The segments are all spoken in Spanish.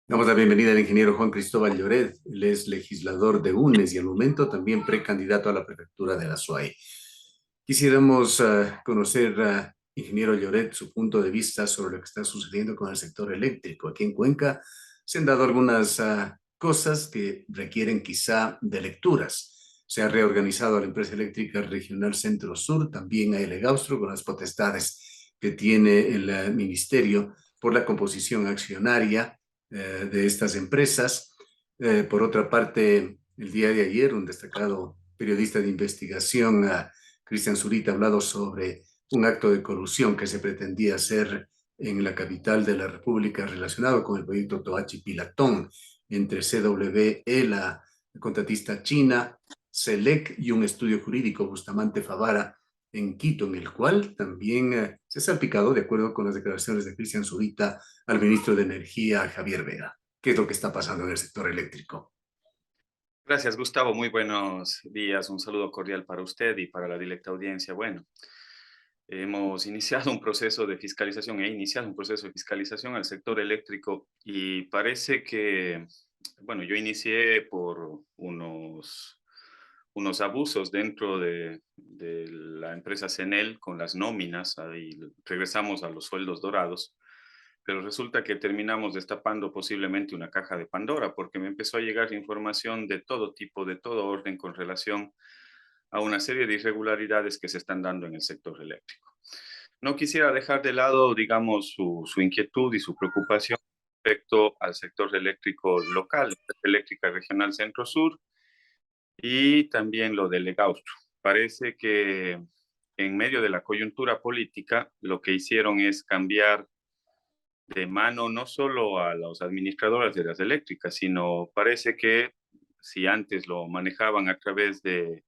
Damos la bienvenida al ingeniero Juan Cristóbal Lloret. Él es legislador de UNES y al momento también precandidato a la prefectura de la SUAY. Quisiéramos conocer, ingeniero Lloret, su punto de vista sobre lo que está sucediendo con el sector eléctrico. Aquí en Cuenca se han dado algunas cosas que requieren quizá de lecturas. Se ha reorganizado la empresa eléctrica regional Centro-Sur, también a Elegaustro, con las potestades que tiene el ministerio por la composición accionaria de estas empresas. Por otra parte, el día de ayer, un destacado periodista de investigación, Cristian Zurita, ha hablado sobre un acto de corrupción que se pretendía hacer en la capital de la República relacionado con el proyecto Toachi Pilatón entre CWE, la contratista china, SELEC y un estudio jurídico, Bustamante Favara, en Quito, en el cual también se ha salpicado, de acuerdo con las declaraciones de Cristian Zurita, al ministro de Energía, Javier Vera. ¿Qué es lo que está pasando en el sector eléctrico? Gracias, Gustavo. Muy buenos días. Un saludo cordial para usted y para la directa audiencia. Bueno, hemos iniciado un proceso de fiscalización, he iniciado un proceso de fiscalización al sector eléctrico y parece que, bueno, yo inicié por unos abusos dentro de la empresa CENEL con las nóminas, ahí regresamos a los sueldos dorados. Pero resulta que terminamos destapando posiblemente una caja de Pandora, porque me empezó a llegar información de todo tipo, de todo orden con relación a una serie de irregularidades que se están dando en el sector eléctrico. No quisiera dejar de lado, digamos, su inquietud y su preocupación respecto al sector eléctrico local, eléctrica regional Centro-Sur y también lo del Legaustro. Parece que en medio de la coyuntura política lo que hicieron es cambiar de mano no solo a los administradores de las eléctricas, sino parece que si antes lo manejaban a través del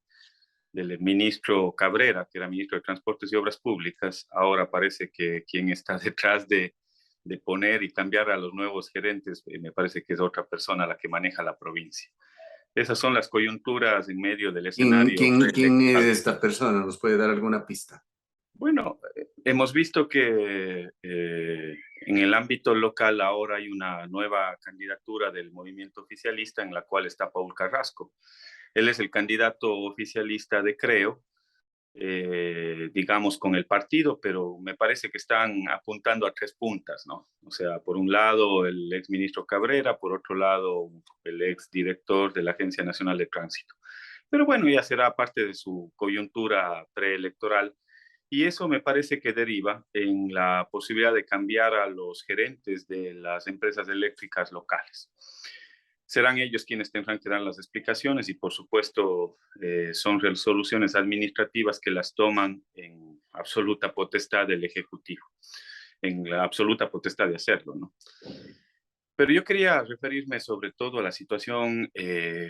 ministro Cabrera, que era ministro de Transportes y Obras Públicas, ahora parece que quien está detrás de poner y cambiar a los nuevos gerentes, me parece que es otra persona la que maneja la provincia. Esas son las coyunturas en medio del escenario ¿Quién es electoral. esta persona? ¿Nos puede dar alguna pista? Bueno, hemos visto que en el ámbito local ahora hay una nueva candidatura del movimiento oficialista en la cual está Paul Carrasco. Él es el candidato oficialista de Creo, digamos, con el partido, pero me parece que están apuntando a tres puntas, ¿no? O sea, por un lado el exministro Cabrera, por otro lado el exdirector de la Agencia Nacional de Tránsito. Pero bueno, ya será parte de su coyuntura preelectoral y eso me parece que deriva en la posibilidad de cambiar a los gerentes de las empresas eléctricas locales. Serán ellos quienes tendrán que dar las explicaciones y, por supuesto, son resoluciones administrativas que las toman en absoluta potestad del Ejecutivo, en la absoluta potestad de hacerlo, ¿no? Pero yo quería referirme sobre todo a la situación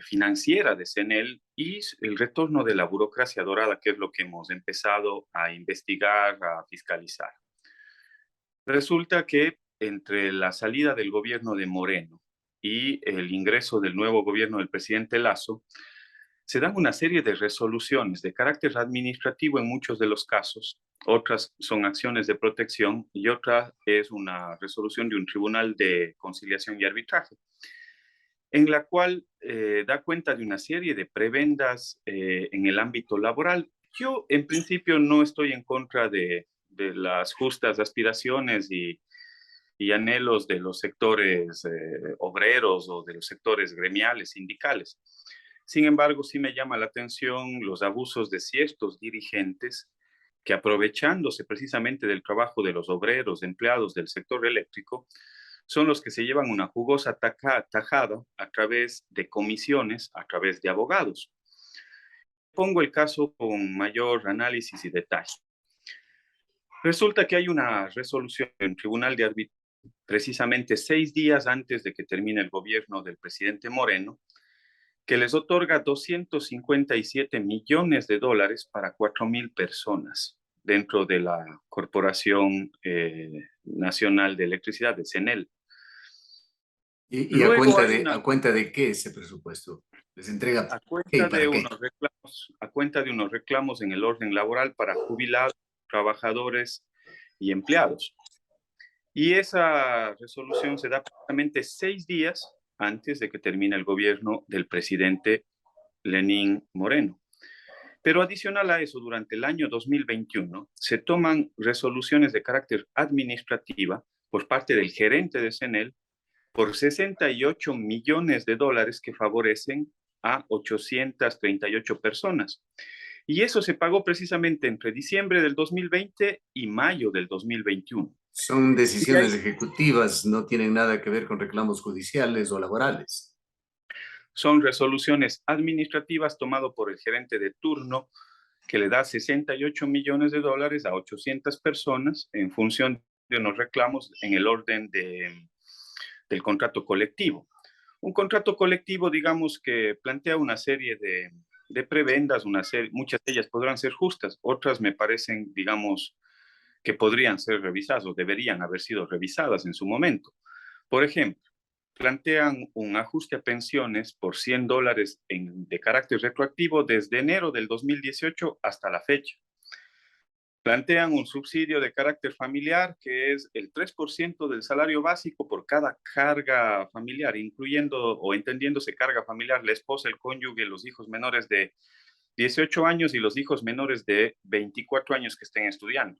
financiera de CENEL y el retorno de la burocracia dorada, que es lo que hemos empezado a investigar, a fiscalizar. Resulta que entre la salida del gobierno de Moreno y el ingreso del nuevo gobierno del presidente Lasso, se dan una serie de resoluciones de carácter administrativo en muchos de los casos, otras son acciones de protección y otra es una resolución de un tribunal de conciliación y arbitraje, en la cual da cuenta de una serie de prebendas en el ámbito laboral. Yo, en principio, no estoy en contra de las justas aspiraciones y anhelos de los sectores obreros o de los sectores gremiales, sindicales. Sin embargo, sí me llama la atención los abusos de ciertos dirigentes que, aprovechándose precisamente del trabajo de los obreros, empleados del sector eléctrico, son los que se llevan una jugosa tajada a través de comisiones, a través de abogados. Pongo el caso con mayor análisis y detalle. Resulta que hay una resolución en Tribunal de Arbitraje precisamente 6 días antes de que termine el gobierno del presidente Moreno, que les otorga 257 millones de dólares para 4.000 personas dentro de la Corporación Nacional de Electricidad, de CENEL. ¿Y Luego hay a una, cuenta de qué ese presupuesto? ¿Les entrega a qué y cuenta de para qué? unos reclamos, a cuenta de unos reclamos en el orden laboral para jubilados, trabajadores y empleados. Y esa resolución se da prácticamente 6 días antes de que termine el gobierno del presidente Lenín Moreno. Pero adicional a eso, durante el año 2021 se toman resoluciones de carácter administrativa por parte del gerente de CENEL por 68 millones de dólares que favorecen a 838 personas. Y eso se pagó precisamente entre diciembre del 2020 y mayo del 2021. Son Y decisiones ahí ejecutivas, no tienen nada que ver con reclamos judiciales o laborales. son resoluciones administrativas tomadas por el gerente de turno que le da 68 millones de dólares a 800 personas en función de unos reclamos en el orden del contrato colectivo. Un contrato colectivo, digamos, que plantea una serie de prebendas, muchas de ellas podrán ser justas, otras me parecen, digamos, que podrían ser revisadas o deberían haber sido revisadas en su momento. Por ejemplo, plantean un ajuste a pensiones por $100 de carácter retroactivo desde enero del 2018 hasta la fecha. Plantean un subsidio de carácter familiar que es el 3% del salario básico por cada carga familiar, incluyendo o entendiéndose carga familiar la esposa, el cónyuge, los hijos menores de 18 años y los hijos menores de 24 años que estén estudiando.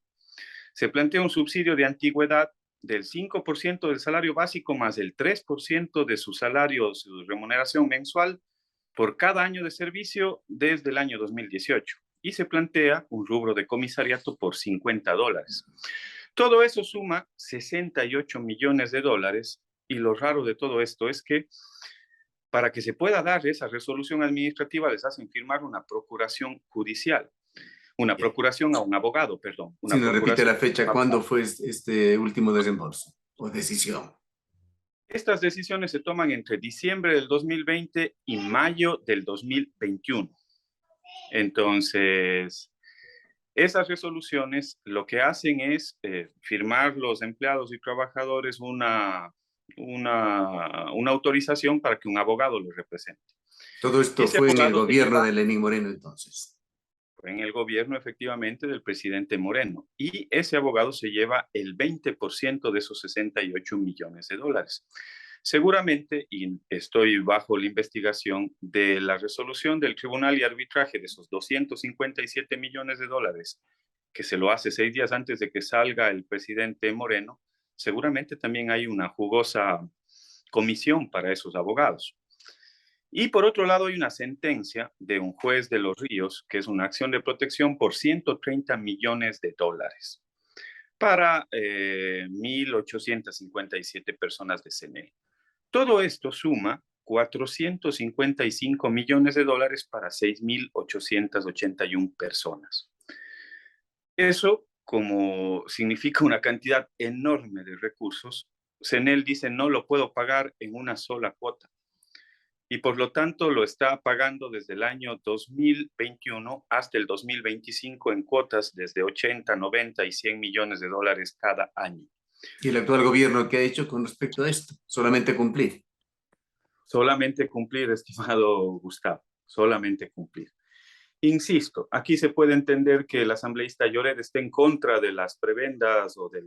Se plantea un subsidio de antigüedad del 5% del salario básico más el 3% de su salario, su remuneración mensual por cada año de servicio desde el año 2018. Y se plantea un rubro de comisariato por $50. Todo eso suma 68 millones de dólares y lo raro de todo esto es que para que se pueda dar esa resolución administrativa les hacen firmar una procuración judicial, una procuración a un abogado, perdón, Si una nos repite procuración la fecha, a un ¿cuándo abogado. fue este último desembolso o decisión? Estas decisiones se toman entre diciembre del 2020 y mayo del 2021. Entonces, esas resoluciones lo que hacen es firmar los empleados y trabajadores una autorización para que un abogado los represente. Todo Y esto ese fue en el abogado se gobierno lleva de Lenín Moreno entonces. en el gobierno efectivamente del presidente Moreno. Y ese abogado se lleva el 20% de esos 68 millones de dólares. Seguramente, y estoy bajo la investigación de la resolución del tribunal y arbitraje de esos 257 millones de dólares, que se lo hace 6 días antes de que salga el presidente Moreno, seguramente también hay una jugosa comisión para esos abogados. Y por otro lado hay una sentencia de un juez de Los Ríos, que es una acción de protección por 130 millones de dólares para 1.857 personas de CNE. Todo esto suma 455 millones de dólares para 6.881 personas. Eso, como significa una cantidad enorme de recursos, CNEL dice no lo puedo pagar en una sola cuota y por lo tanto lo está pagando desde el año 2021 hasta el 2025 en cuotas desde 80, 90 y 100 millones de dólares cada año. ¿Y el actual gobierno qué ha hecho con respecto a esto? Solamente cumplir. Solamente cumplir, estimado Gustavo, solamente cumplir. Insisto, aquí se puede entender que el asambleísta Lloret esté en contra de las prebendas o de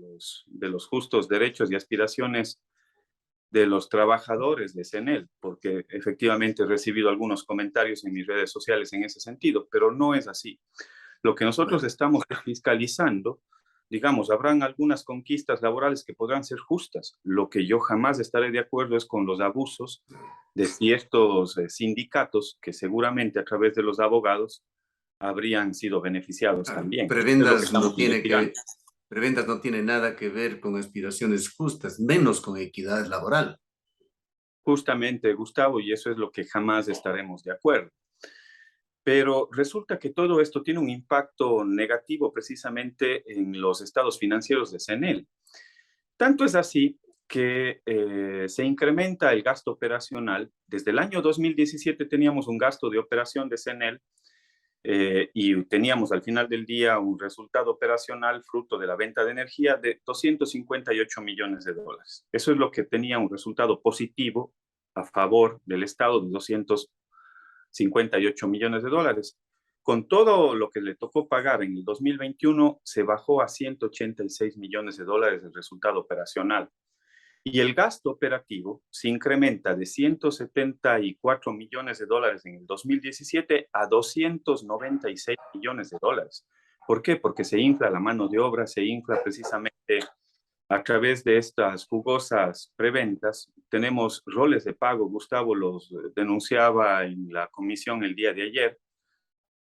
los justos derechos y aspiraciones de los trabajadores de CENEL, porque efectivamente he recibido algunos comentarios en mis redes sociales en ese sentido, pero no es así. Lo que nosotros Bueno, estamos fiscalizando, digamos, habrán algunas conquistas laborales que podrán ser justas. Lo que yo jamás estaré de acuerdo es con los abusos de ciertos sindicatos que seguramente a través de los abogados habrían sido beneficiados también. Es lo que prebendas estamos no tiene investigando. que, prebendas no tiene nada que ver con aspiraciones justas, menos con equidad laboral. Justamente, Gustavo, y eso es lo que jamás estaremos de acuerdo. Pero resulta que todo esto tiene un impacto negativo precisamente en los estados financieros de CENEL. Tanto es así que se incrementa el gasto operacional. Desde el año 2017 teníamos un gasto de operación de CENEL y teníamos al final del día un resultado operacional fruto de la venta de energía de 258 millones de dólares. Eso es lo que tenía un resultado positivo a favor del Estado de 258 millones de dólares. Con todo lo que le tocó pagar en el 2021, se bajó a 186 millones de dólares el resultado operacional. Y el gasto operativo se incrementa de 174 millones de dólares en el 2017 a 296 millones de dólares. ¿Por qué? Porque se infla la mano de obra, se infla precisamente a través de estas jugosas preventas. Tenemos roles de pago, Gustavo los denunciaba en la comisión el día de ayer,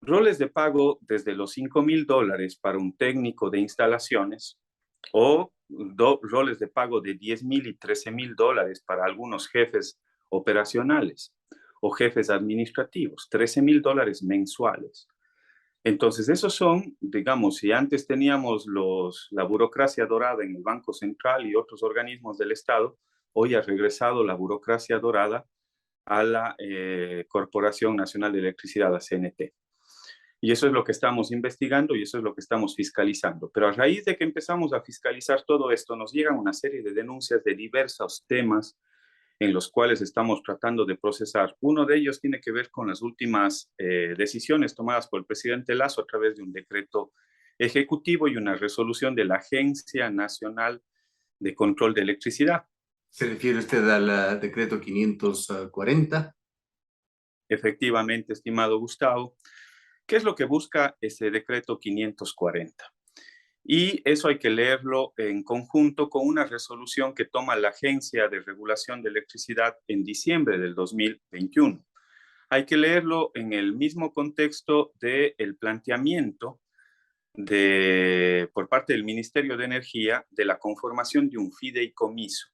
roles de pago desde los $5,000 para un técnico de instalaciones o roles de pago de $10,000 y $13,000 para algunos jefes operacionales o jefes administrativos, $13,000 mensuales. Entonces, esos son, digamos, si antes teníamos la burocracia dorada en el Banco Central y otros organismos del Estado, hoy ha regresado la burocracia dorada a la Corporación Nacional de Electricidad, la CNT. Y eso es lo que estamos investigando y eso es lo que estamos fiscalizando. Pero a raíz de que empezamos a fiscalizar todo esto, nos llegan una serie de denuncias de diversos temas en los cuales estamos tratando de procesar. Uno de ellos tiene que ver con las últimas decisiones tomadas por el presidente Lasso a través de un decreto ejecutivo y una resolución de la Agencia Nacional de Control de Electricidad. ¿Se refiere usted al decreto 540? Efectivamente, estimado Gustavo. ¿Qué es lo que busca ese decreto 540? Y eso hay que leerlo en conjunto con una resolución que toma la Agencia de Regulación de Electricidad en diciembre del 2021. Hay que leerlo en el mismo contexto del planteamiento por parte del Ministerio de Energía de la conformación de un fideicomiso.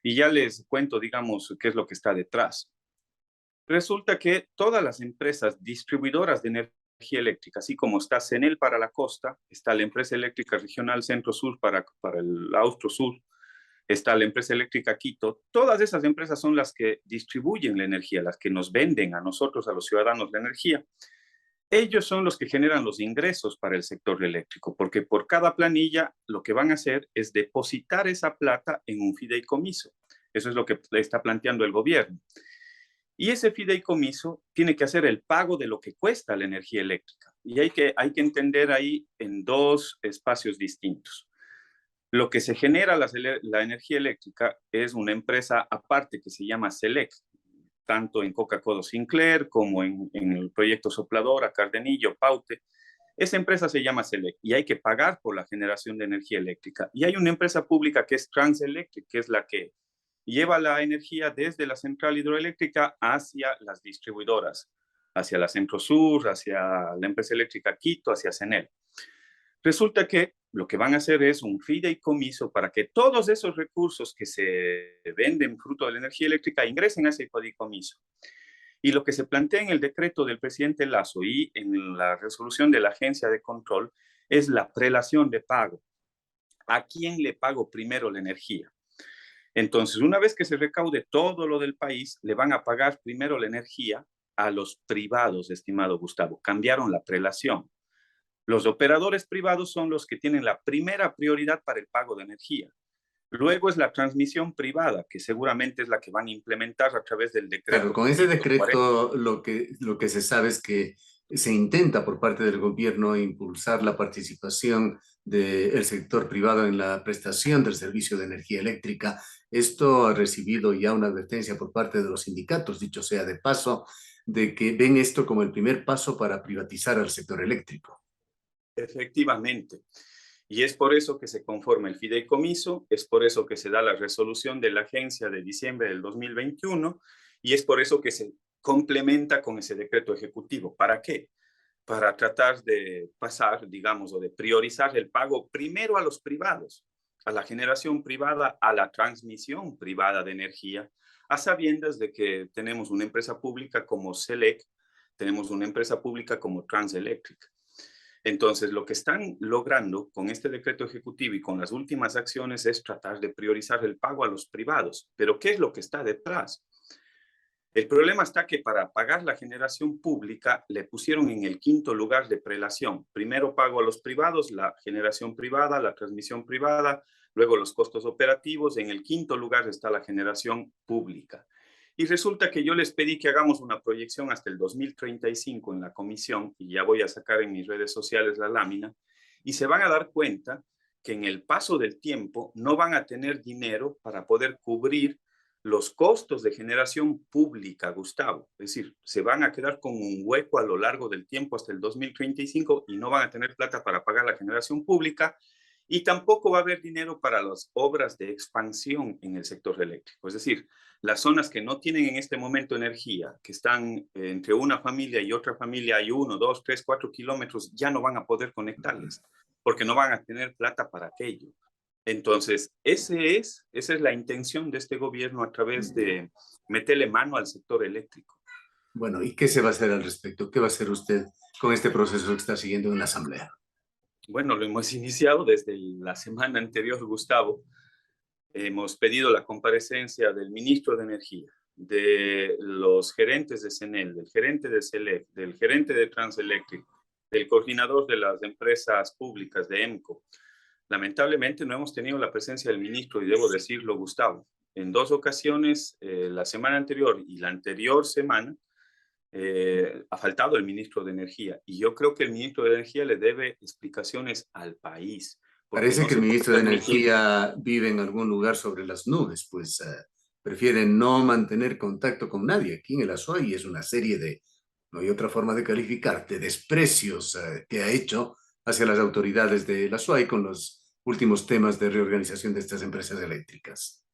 Y ya les cuento, digamos, qué es lo que está detrás. Resulta que todas las empresas distribuidoras de energía eléctrica, así como está CENEL para la costa, está la empresa eléctrica regional Centro-Sur para el Austro-Sur, está la empresa eléctrica Quito, todas esas empresas son las que distribuyen la energía, las que nos venden a nosotros, a los ciudadanos, la energía. Ellos son los que generan los ingresos para el sector eléctrico, porque por cada planilla lo que van a hacer es depositar esa plata en un fideicomiso. Eso es lo que está planteando el gobierno. Y ese fideicomiso tiene que hacer el pago de lo que cuesta la energía eléctrica. Y hay que entender ahí en dos espacios distintos. Lo que se genera la energía eléctrica es una empresa aparte que se llama SELEC, tanto en Coca-Cola Sinclair como en el proyecto Sopladora, Cardenillo, Paute. Esa empresa se llama SELEC y hay que pagar por la generación de energía eléctrica. Y hay una empresa pública que es Transelectric, que es la que lleva la energía desde la central hidroeléctrica hacia las distribuidoras, hacia la Centro-Sur, hacia la empresa eléctrica Quito, hacia CENEL. Resulta que lo que van a hacer es un fideicomiso para que todos esos recursos que se venden fruto de la energía eléctrica ingresen a ese fideicomiso. Y lo que se plantea en el decreto del presidente Lasso y en la resolución de la agencia de control es la prelación de pago. ¿A quién le pago primero la energía? Entonces, una vez que se recaude todo lo del país, le van a pagar primero la energía a los privados, estimado Gustavo. Cambiaron la prelación. Los operadores privados son los que tienen la primera prioridad para el pago de energía. Luego es la transmisión privada, que seguramente es la que van a implementar a través del decreto. Claro, con ese decreto lo que se sabe es que se intenta por parte del gobierno impulsar la participación del sector privado en la prestación del servicio de energía eléctrica. Esto ha recibido ya una advertencia por parte de los sindicatos, dicho sea de paso, de que ven esto como el primer paso para privatizar al sector eléctrico. Efectivamente. Y es por eso que se conforma el fideicomiso, es por eso que se da la resolución de la agencia de diciembre del 2021 y es por eso que se complementa con ese decreto ejecutivo. ¿Para qué? Para tratar de pasar, digamos, o de priorizar el pago primero a los privados, a la generación privada, a la transmisión privada de energía, a sabiendas de que tenemos una empresa pública como SELEC, tenemos una empresa pública como Transelectric. Entonces, lo que están logrando con este decreto ejecutivo y con las últimas acciones es tratar de priorizar el pago a los privados. Pero, ¿qué es lo que está detrás? El problema está que para pagar la generación pública le pusieron en el quinto lugar de prelación. Primero pago a los privados, la generación privada, la transmisión privada, luego los costos operativos. En el quinto lugar está la generación pública. Y resulta que yo les pedí que hagamos una proyección hasta el 2035 en la comisión, y ya voy a sacar en mis redes sociales la lámina, y se van a dar cuenta que en el paso del tiempo no van a tener dinero para poder cubrir los costos de generación pública, Gustavo. Es decir, se van a quedar con un hueco a lo largo del tiempo hasta el 2035 y no van a tener plata para pagar la generación pública y tampoco va a haber dinero para las obras de expansión en el sector eléctrico. Es decir, las zonas que no tienen en este momento energía, que están entre una familia y otra familia, hay 1, 2, 3, 4 kilómetros, ya no van a poder conectarles porque no van a tener plata para aquello. Entonces, esa es la intención de este gobierno a través de meterle mano al sector eléctrico. Bueno, ¿y qué se va a hacer al respecto? ¿Qué va a hacer usted con este proceso que está siguiendo en la Asamblea? Bueno, lo hemos iniciado desde la semana anterior, Gustavo. Hemos pedido la comparecencia del ministro de Energía, de los gerentes de CENEL, del gerente de CELEC, del gerente de Transelectric, del coordinador de las empresas públicas de EMCO. Lamentablemente no hemos tenido la presencia del ministro y debo decirlo, Gustavo. En 2 ocasiones, la semana anterior y la anterior semana, ha faltado el ministro de Energía. Y yo creo que el ministro de Energía le debe explicaciones al país, porque Parece no que el se puede ministro de permitir. Energía vive en algún lugar sobre las nubes, pues prefiere no mantener contacto con nadie. Aquí en el Azuay es una serie de, no hay otra forma de calificar, de desprecios que ha hecho hacia las autoridades del Azuay con los últimos temas de reorganización de estas empresas eléctricas.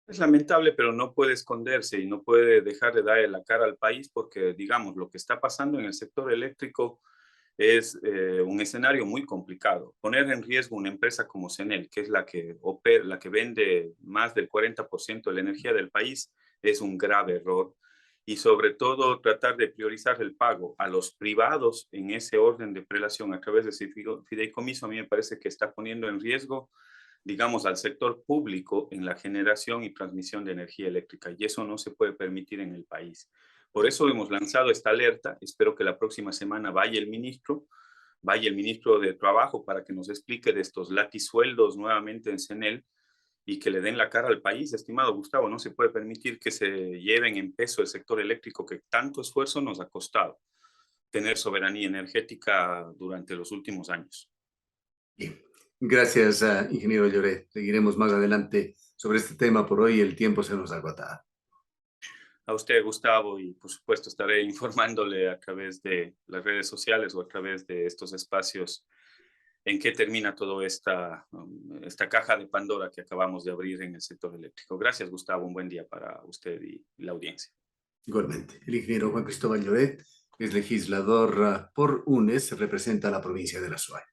Es lamentable, pero no puede esconderse y no puede dejar de darle la cara al país porque, digamos, lo que está pasando en el sector eléctrico es un escenario muy complicado. Poner en riesgo una empresa como CENEL, que es la que vende más del 40% de la energía del país, es un grave error. Y sobre todo tratar de priorizar el pago a los privados en ese orden de prelación a través de ese fideicomiso, a mí me parece que está poniendo en riesgo, digamos, al sector público en la generación y transmisión de energía eléctrica. Y eso no se puede permitir en el país. Por eso hemos lanzado esta alerta. Espero que la próxima semana vaya el ministro de Trabajo para que nos explique de estos latisueldos nuevamente en CENEL y que le den la cara al país, estimado Gustavo. No se puede permitir que se lleven en peso el sector eléctrico que tanto esfuerzo nos ha costado tener soberanía energética durante los últimos años. Bien. Gracias, ingeniero Lloret. Seguiremos más adelante sobre este tema. Por hoy el tiempo se nos ha agotado. A usted, Gustavo, y por supuesto estaré informándole a través de las redes sociales o a través de estos espacios en qué termina toda esta caja de Pandora que acabamos de abrir en el sector eléctrico. Gracias, Gustavo. Un buen día para usted y la audiencia. Igualmente, el ingeniero Juan Cristóbal Lloret es legislador por UNES, representa a la provincia de La Suárez.